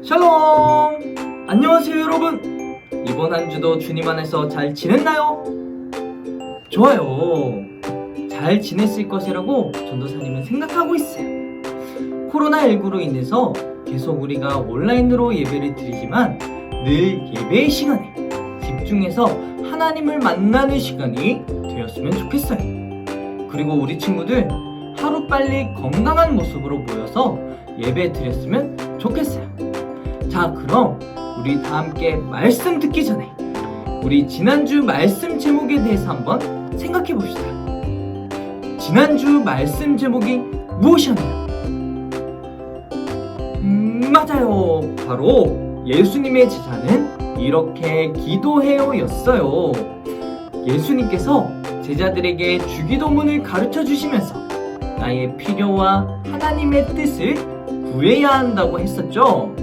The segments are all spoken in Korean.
샬롬! 안녕하세요 여러분! 이번 한 주도 주님 안에서 잘 지냈나요? 좋아요. 잘 지냈을 것이라고 전도사님은 생각하고 있어요. 코로나19로 인해서 계속 우리가 온라인으로 예배를 드리지만 늘 예배의 시간에 집중해서 하나님을 만나는 시간이 되었으면 좋겠어요. 그리고 우리 친구들 하루빨리 건강한 모습으로 모여서 예배 드렸으면 좋겠어요. 자, 그럼 우리 다 함께 말씀 듣기 전에 우리 지난주 말씀 제목에 대해서 한번 생각해 봅시다. 지난주 말씀 제목이 무엇이었나요? 맞아요. 바로 예수님의 제자는 이렇게 기도해요 였어요. 예수님께서 제자들에게 주기도문을 가르쳐 주시면서 나의 필요와 하나님의 뜻을 구해야 한다고 했었죠.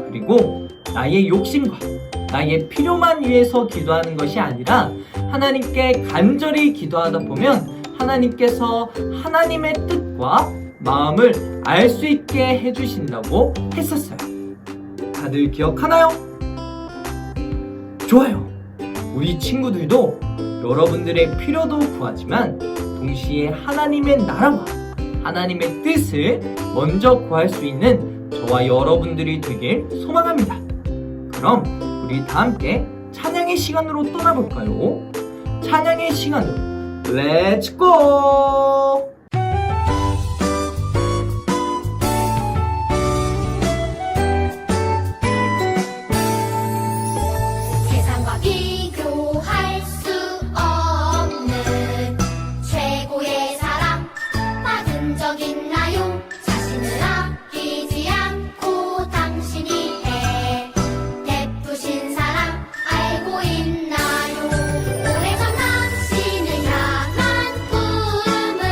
그리고 나의 욕심과 나의 필요만 위해서 기도하는 것이 아니라 하나님께 간절히 기도하다 보면 하나님께서 하나님의 뜻과 마음을 알 수 있게 해주신다고 했었어요. 다들 기억하나요? 좋아요. 우리 친구들도 여러분들의 필요도 구하지만 동시에 하나님의 나라와 하나님의 뜻을 먼저 구할 수 있는 저와 여러분들이 되길 소망합니다. 그럼 우리 다 함께 찬양의 시간으로 떠나볼까요? 찬양의 시간으로 렛츠고! 세상과 비교할 수 없는 최고의 사랑 받은 적 있나요? 자신을 아끼지 않고 당신이 베푸신 사랑 알고 있나요? 오래전 당신을 향한 꿈을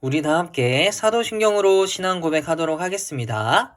우리 다 함께 사도신경으로 신앙 고백하도록 하겠습니다.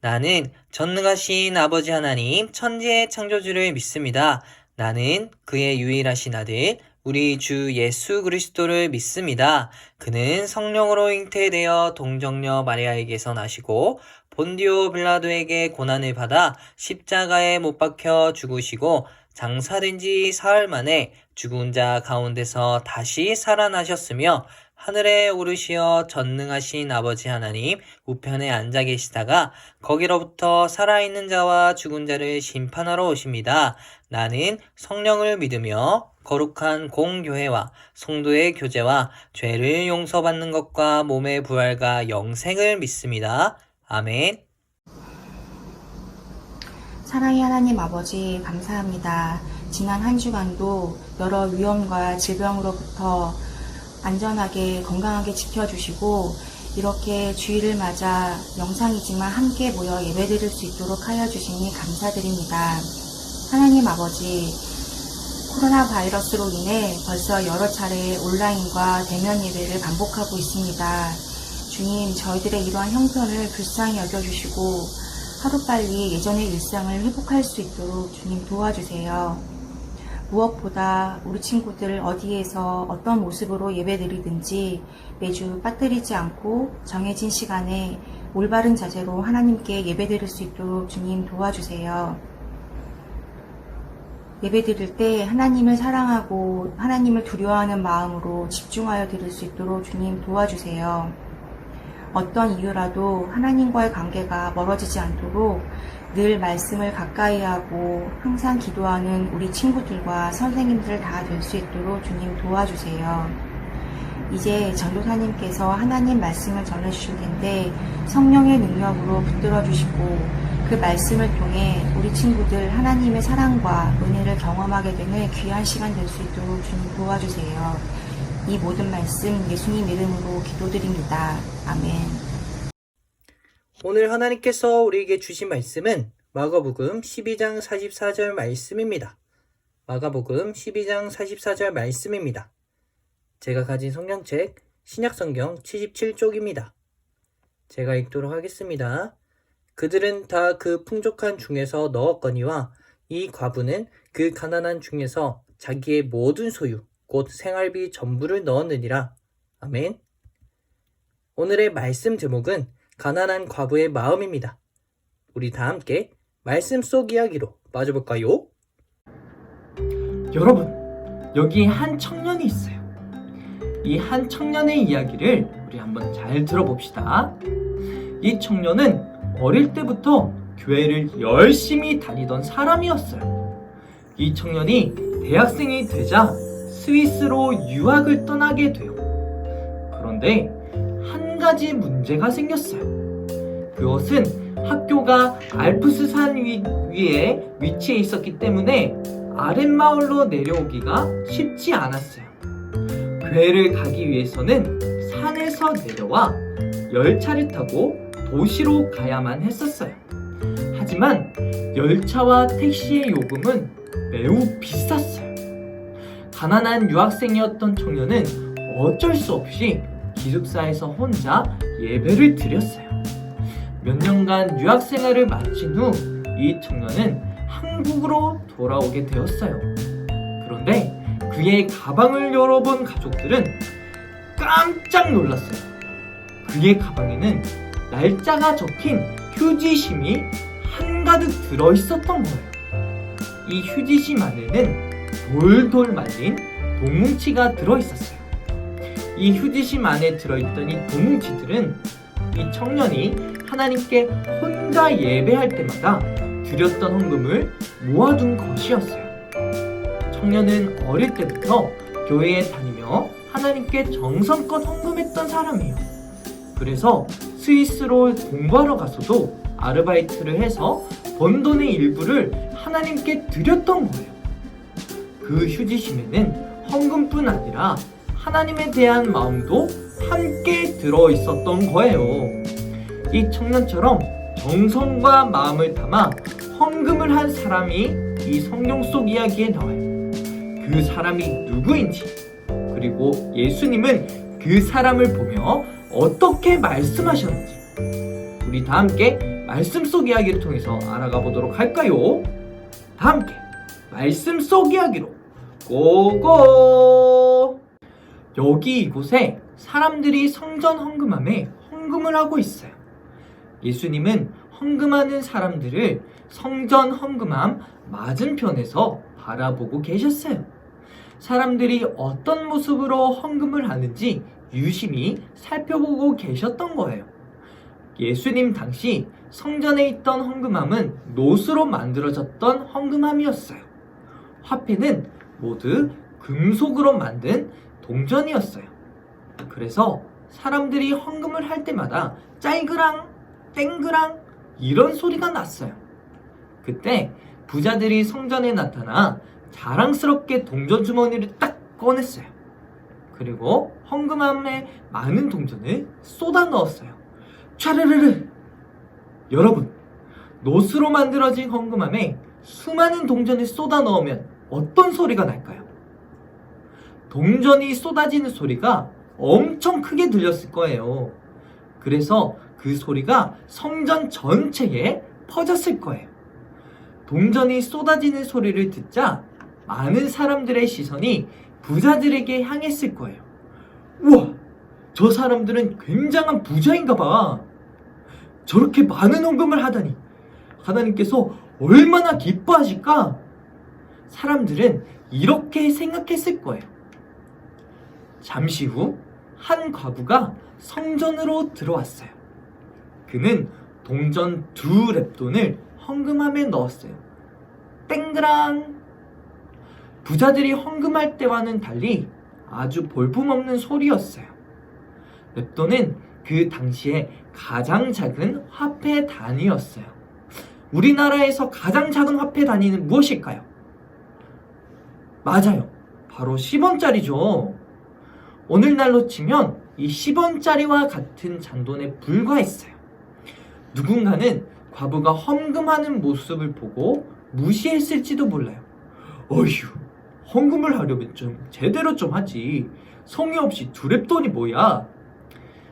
나는 전능하신 아버지 하나님 천지의 창조주를 믿습니다. 나는 그의 유일하신 아들 우리 주 예수 그리스도를 믿습니다. 그는 성령으로 잉태되어 동정녀 마리아에게서 나시고 본디오 빌라도에게 고난을 받아 십자가에 못 박혀 죽으시고 장사된 지 사흘 만에 죽은 자 가운데서 다시 살아나셨으며 하늘에 오르시어 전능하신 아버지 하나님 우편에 앉아 계시다가 거기로부터 살아있는 자와 죽은 자를 심판하러 오십니다. 나는 성령을 믿으며 거룩한 공교회와 성도의 교제와 죄를 용서받는 것과 몸의 부활과 영생을 믿습니다. 아멘. 사랑의 하나님 아버지 감사합니다. 지난 한 주간도 여러 위험과 질병으로부터 안전하게 건강하게 지켜주시고 이렇게 주일을 맞아 영상이지만 함께 모여 예배드릴 수 있도록 하여 주시니 감사드립니다. 하나님 아버지, 코로나 바이러스로 인해 벌써 여러 차례 온라인과 대면 예배를 반복하고 있습니다. 주님, 저희들의 이러한 형편을 불쌍히 여겨주시고 하루빨리 예전의 일상을 회복할 수 있도록 주님 도와주세요. 무엇보다 우리 친구들 어디에서 어떤 모습으로 예배드리든지 매주 빠뜨리지 않고 정해진 시간에 올바른 자세로 하나님께 예배드릴 수 있도록 주님 도와주세요. 예배드릴 때 하나님을 사랑하고 하나님을 두려워하는 마음으로 집중하여 드릴 수 있도록 주님 도와주세요. 어떤 이유라도 하나님과의 관계가 멀어지지 않도록 늘 말씀을 가까이 하고 항상 기도하는 우리 친구들과 선생님들 다 될 수 있도록 주님 도와주세요. 이제 전도사님께서 하나님 말씀을 전해주실 텐데 성령의 능력으로 붙들어 주시고 그 말씀을 통해 우리 친구들 하나님의 사랑과 은혜를 경험하게 되는 귀한 시간 될 수 있도록 주님 도와주세요. 이 모든 말씀 예수님 이름으로 기도드립니다. 아멘. 오늘 하나님께서 우리에게 주신 말씀은 마가복음 12장 44절 말씀입니다. 마가복음 12장 44절 말씀입니다. 제가 가진 성경책 신약성경 77쪽입니다. 제가 읽도록 하겠습니다. 그들은 다 그 풍족한 중에서 넣었거니와 이 과부는 그 가난한 중에서 자기의 모든 소유 곧 생활비 전부를 넣었느니라. 아멘. 오늘의 말씀 제목은 가난한 과부의 마음입니다. 우리 다 함께 말씀 속 이야기로 빠져볼까요? 여러분, 여기 한 청년이 있어요. 이 한 청년의 이야기를 우리 한번 잘 들어봅시다. 이 청년은 어릴 때부터 교회를 열심히 다니던 사람이었어요. 이 청년이 대학생이 되자 스위스로 유학을 떠나게 돼요. 그런데 한 가지 문제가 생겼어요. 그것은 학교가 알프스 산 위에 위치해 있었기 때문에 아랫마을로 내려오기가 쉽지 않았어요. 교회를 가기 위해서는 산에서 내려와 열차를 타고 도시로 가야만 했었어요. 하지만 열차와 택시의 요금은 매우 비쌌어요. 가난한 유학생이었던 청년은 어쩔 수 없이 기숙사에서 혼자 예배를 드렸어요. 몇 년간 유학 생활을 마친 후 이 청년은 한국으로 돌아오게 되었어요. 그런데 그의 가방을 열어본 가족들은 깜짝 놀랐어요. 그의 가방에는 날짜가 적힌 휴지심이 한가득 들어있었던 거예요. 이 휴지심 안에는 돌돌 말린 돈뭉치가 들어있었어요. 이 휴지심 안에 들어있던 이 돈뭉치들은 이 청년이 하나님께 혼자 예배할 때마다 드렸던 헌금을 모아둔 것이었어요. 청년은 어릴 때부터 교회에 다니며 하나님께 정성껏 헌금했던 사람이에요. 그래서 스위스로 공부하러 가서도 아르바이트를 해서 번 돈의 일부를 하나님께 드렸던 거예요. 그 휴지심에는 헌금뿐 아니라 하나님에 대한 마음도 함께 들어있었던 거예요. 이 청년처럼 정성과 마음을 담아 헌금을 한 사람이 이 성경 속 이야기에 나와요. 그 사람이 누구인지, 그리고 예수님은 그 사람을 보며 어떻게 말씀하셨는지 우리 다 함께 말씀 속 이야기를 통해서 알아가 보도록 할까요? 다 함께 말씀 속 이야기로 고고! 여기 이곳에 사람들이 성전 헌금함에 헌금을 하고 있어요. 예수님은 헌금하는 사람들을 성전 헌금함 맞은편에서 바라보고 계셨어요. 사람들이 어떤 모습으로 헌금을 하는지 유심히 살펴보고 계셨던 거예요. 예수님 당시 성전에 있던 헌금함은 노수로 만들어졌던 헌금함이었어요. 화폐는 모두 금속으로 만든 동전이었어요. 그래서 사람들이 헌금을 할 때마다 짤그랑 땡그랑 이런 소리가 났어요. 그때 부자들이 성전에 나타나 자랑스럽게 동전 주머니를 딱 꺼냈어요. 그리고 헌금함에 많은 동전을 쏟아 넣었어요. 촤르르르! 여러분, 노수로 만들어진 헌금함에 수많은 동전을 쏟아 넣으면 어떤 소리가 날까요? 동전이 쏟아지는 소리가 엄청 크게 들렸을 거예요. 그래서 그 소리가 성전 전체에 퍼졌을 거예요. 동전이 쏟아지는 소리를 듣자 많은 사람들의 시선이 부자들에게 향했을 거예요. 우와! 저 사람들은 굉장한 부자인가 봐. 저렇게 많은 헌금을 하다니 하나님께서 얼마나 기뻐하실까? 사람들은 이렇게 생각했을 거예요. 잠시 후 한 과부가 성전으로 들어왔어요. 그는 동전 2렙돈을 헌금함에 넣었어요. 땡그랑! 부자들이 헌금할 때와는 달리 아주 볼품없는 소리였어요. 렙돈은 그 당시에 가장 작은 화폐 단위였어요. 우리나라에서 가장 작은 화폐 단위는 무엇일까요? 맞아요. 바로 10원짜리죠. 오늘날로 치면 이 10원짜리와 같은 잔돈에 불과했어요. 누군가는 과부가 헌금하는 모습을 보고 무시했을지도 몰라요. 어휴, 헌금을 하려면 좀 제대로 좀 하지. 성의 없이 2렙돈이 뭐야?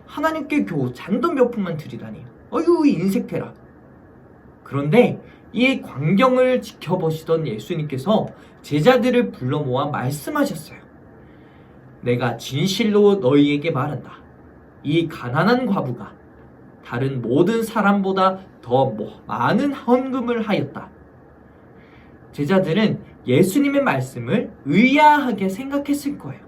하나님께 겨우 잔돈 몇 푼만 드리다니. 어휴, 인색해라. 그런데 이 광경을 지켜보시던 예수님께서 제자들을 불러 모아 말씀하셨어요. 내가 진실로 너희에게 말한다. 이 가난한 과부가 다른 모든 사람보다 더 많은 헌금을 하였다. 제자들은 예수님의 말씀을 의아하게 생각했을 거예요.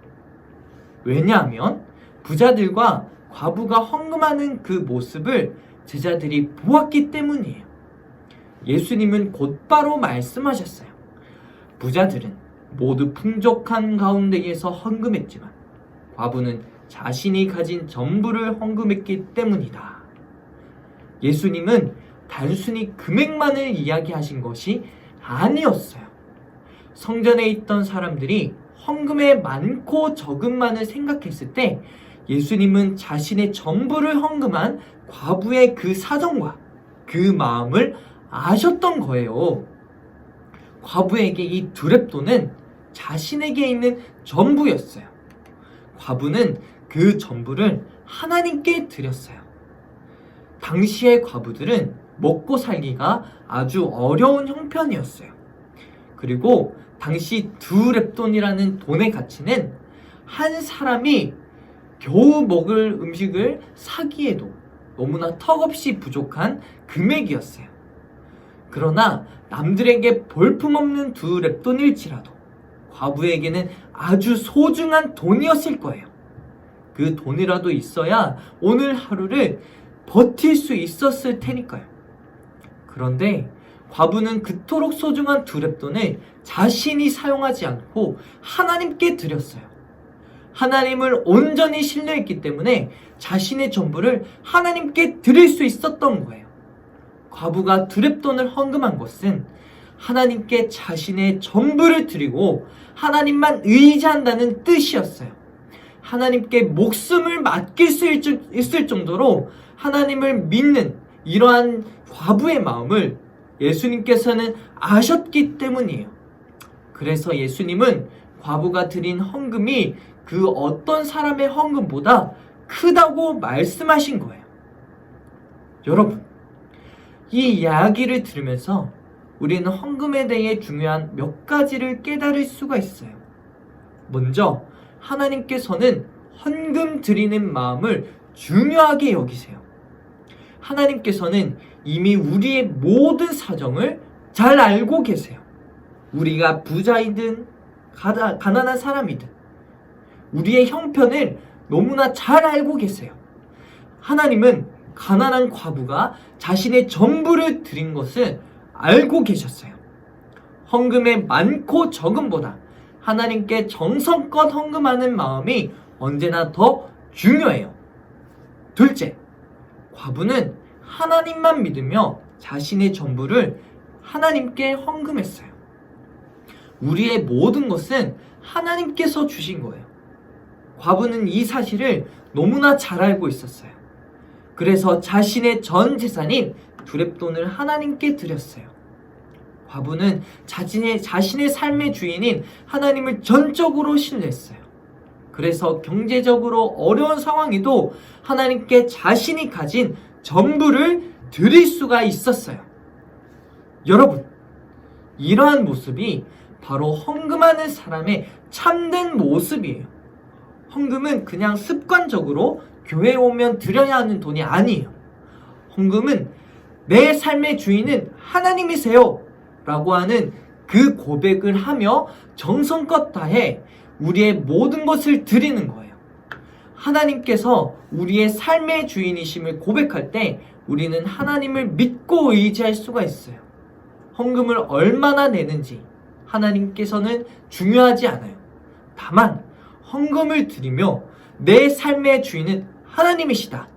왜냐하면 부자들과 과부가 헌금하는 그 모습을 제자들이 보았기 때문이에요. 예수님은 곧바로 말씀하셨어요. 부자들은 모두 풍족한 가운데에서 헌금했지만 과부는 자신이 가진 전부를 헌금했기 때문이다. 예수님은 단순히 금액만을 이야기하신 것이 아니었어요. 성전에 있던 사람들이 헌금의 많고 적음만을 생각했을 때 예수님은 자신의 전부를 헌금한 과부의 그 사정과 그 마음을 아셨던 거예요. 과부에게 이 2렙돈은 자신에게 있는 전부였어요. 과부는 그 전부를 하나님께 드렸어요. 당시의 과부들은 먹고 살기가 아주 어려운 형편이었어요. 그리고 당시 2렙돈이라는 돈의 가치는 한 사람이 겨우 먹을 음식을 사기에도 너무나 턱없이 부족한 금액이었어요. 그러나 남들에게 볼품없는 2렙돈일지라도 과부에게는 아주 소중한 돈이었을 거예요. 그 돈이라도 있어야 오늘 하루를 버틸 수 있었을 테니까요. 그런데 과부는 그토록 소중한 2렙돈을 자신이 사용하지 않고 하나님께 드렸어요. 하나님을 온전히 신뢰했기 때문에 자신의 전부를 하나님께 드릴 수 있었던 거예요. 과부가 2렙돈을 헌금한 것은 하나님께 자신의 전부를 드리고 하나님만 의지한다는 뜻이었어요. 하나님께 목숨을 맡길 수 있을 정도로 하나님을 믿는 이러한 과부의 마음을 예수님께서는 아셨기 때문이에요. 그래서 예수님은 과부가 드린 헌금이 그 어떤 사람의 헌금보다 크다고 말씀하신 거예요. 여러분, 이 이야기를 들으면서 우리는 헌금에 대해 중요한 몇 가지를 깨달을 수가 있어요. 먼저 하나님께서는 헌금 드리는 마음을 중요하게 여기세요. 하나님께서는 이미 우리의 모든 사정을 잘 알고 계세요. 우리가 부자이든 가난한 사람이든 우리의 형편을 너무나 잘 알고 계세요. 하나님은 가난한 과부가 자신의 전부를 드린 것을 알고 계셨어요. 헌금의 많고 적음보다 하나님께 정성껏 헌금하는 마음이 언제나 더 중요해요. 둘째, 과부는 하나님만 믿으며 자신의 전부를 하나님께 헌금했어요. 우리의 모든 것은 하나님께서 주신 거예요. 과부는 이 사실을 너무나 잘 알고 있었어요. 그래서 자신의 전 재산인 두렙돈을 하나님께 드렸어요. 과부는 자신의 삶의 주인인 하나님을 전적으로 신뢰했어요. 그래서 경제적으로 어려운 상황에도 하나님께 자신이 가진 전부를 드릴 수가 있었어요. 여러분, 이러한 모습이 바로 헌금하는 사람의 참된 모습이에요. 헌금은 그냥 습관적으로 교회에 오면 드려야 하는 돈이 아니에요. 헌금은 내 삶의 주인은 하나님이세요 라고 하는 그 고백을 하며 정성껏 다해 우리의 모든 것을 드리는 거예요. 하나님께서 우리의 삶의 주인이심을 고백할 때 우리는 하나님을 믿고 의지할 수가 있어요. 헌금을 얼마나 내는지 하나님께서는 중요하지 않아요. 다만 헌금을 드리며 내 삶의 주인은 하나님이시다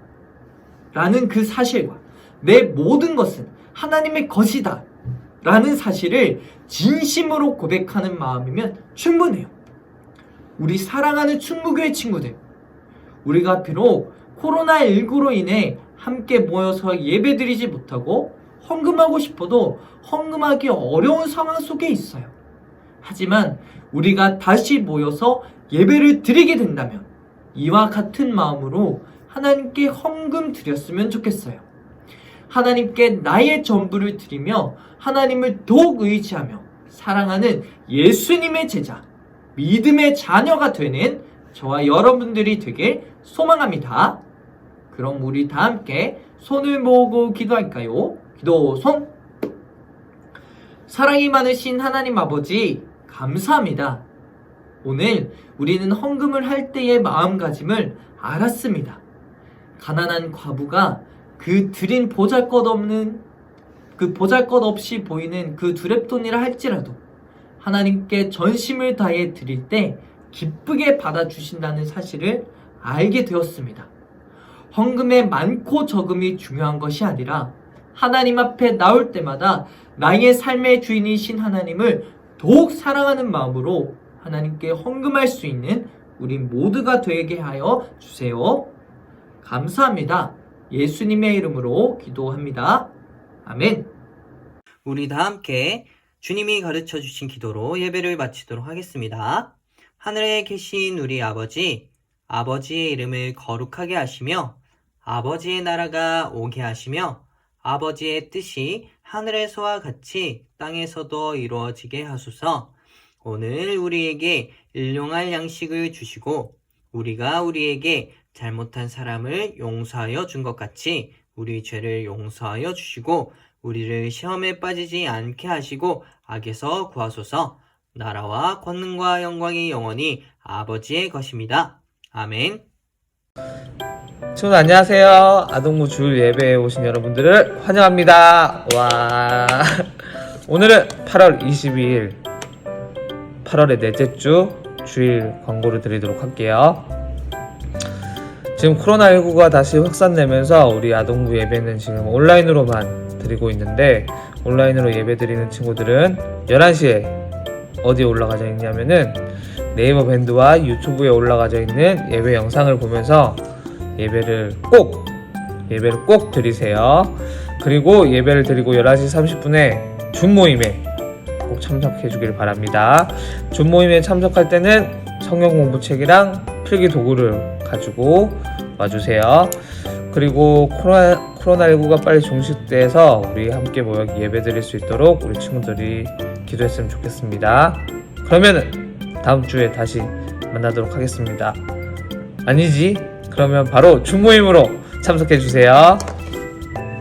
라는 그 사실과 내 모든 것은 하나님의 것이다 라는 사실을 진심으로 고백하는 마음이면 충분해요. 우리 사랑하는 충무교회 친구들, 우리가 비록 코로나19로 인해 함께 모여서 예배드리지 못하고 헌금하고 싶어도 헌금하기 어려운 상황 속에 있어요. 하지만 우리가 다시 모여서 예배를 드리게 된다면 이와 같은 마음으로 하나님께 헌금 드렸으면 좋겠어요. 하나님께 나의 전부를 드리며 하나님을 더욱 의지하며 사랑하는 예수님의 제자, 믿음의 자녀가 되는 저와 여러분들이 되길 소망합니다. 그럼 우리 다 함께 손을 모으고 기도할까요? 기도 손! 사랑이 많으신 하나님 아버지, 감사합니다. 오늘 우리는 헌금을 할 때의 마음가짐을 알았습니다. 가난한 과부가 그 드린 보잘것없이 보이는 그 두렙돈이라 할지라도 하나님께 전심을 다해 드릴 때 기쁘게 받아주신다는 사실을 알게 되었습니다. 헌금의 많고 적음이 중요한 것이 아니라 하나님 앞에 나올 때마다 나의 삶의 주인이신 하나님을 더욱 사랑하는 마음으로 하나님께 헌금할 수 있는 우리 모두가 되게 하여 주세요. 감사합니다. 예수님의 이름으로 기도합니다. 아멘. 우리 다 함께 주님이 가르쳐 주신 기도로 예배를 마치도록 하겠습니다. 하늘에 계신 우리 아버지, 아버지의 이름을 거룩하게 하시며 아버지의 나라가 오게 하시며 아버지의 뜻이 하늘에서와 같이 땅에서도 이루어지게 하소서. 오늘 우리에게 일용할 양식을 주시고 우리가 우리에게 잘못한 사람을 용서하여 준 것 같이 우리 죄를 용서하여 주시고 우리를 시험에 빠지지 않게 하시고 악에서 구하소서. 나라와 권능과 영광이 영원히 아버지의 것입니다. 아멘. 친구들 안녕하세요. 아동부 주일 예배에 오신 여러분들을 환영합니다. 와, 오늘은 8월 22일 8월의 넷째 주 주일 광고를 드리도록 할게요. 지금 코로나19가 다시 확산되면서 우리 아동부 예배는 지금 온라인으로만 드리고 있는데, 온라인으로 예배 드리는 친구들은 11시에 어디에 올라가져 있냐면은 네이버 밴드와 유튜브에 올라가져 있는 예배 영상을 보면서 예배를 꼭 드리세요. 그리고 예배를 드리고 11시 30분에 줌 모임에 꼭 참석해 주길 바랍니다. 줌 모임에 참석할 때는 성경 공부책이랑 필기 도구를 가지고 와주세요. 그리고 코로나19가 빨리 종식돼서 우리 함께 모여 예배 드릴 수 있도록 우리 친구들이 기도했으면 좋겠습니다. 그러면은 다음 주에 다시 만나도록 하겠습니다. 아니지? 그러면 바로 줌 모임으로 참석해 주세요.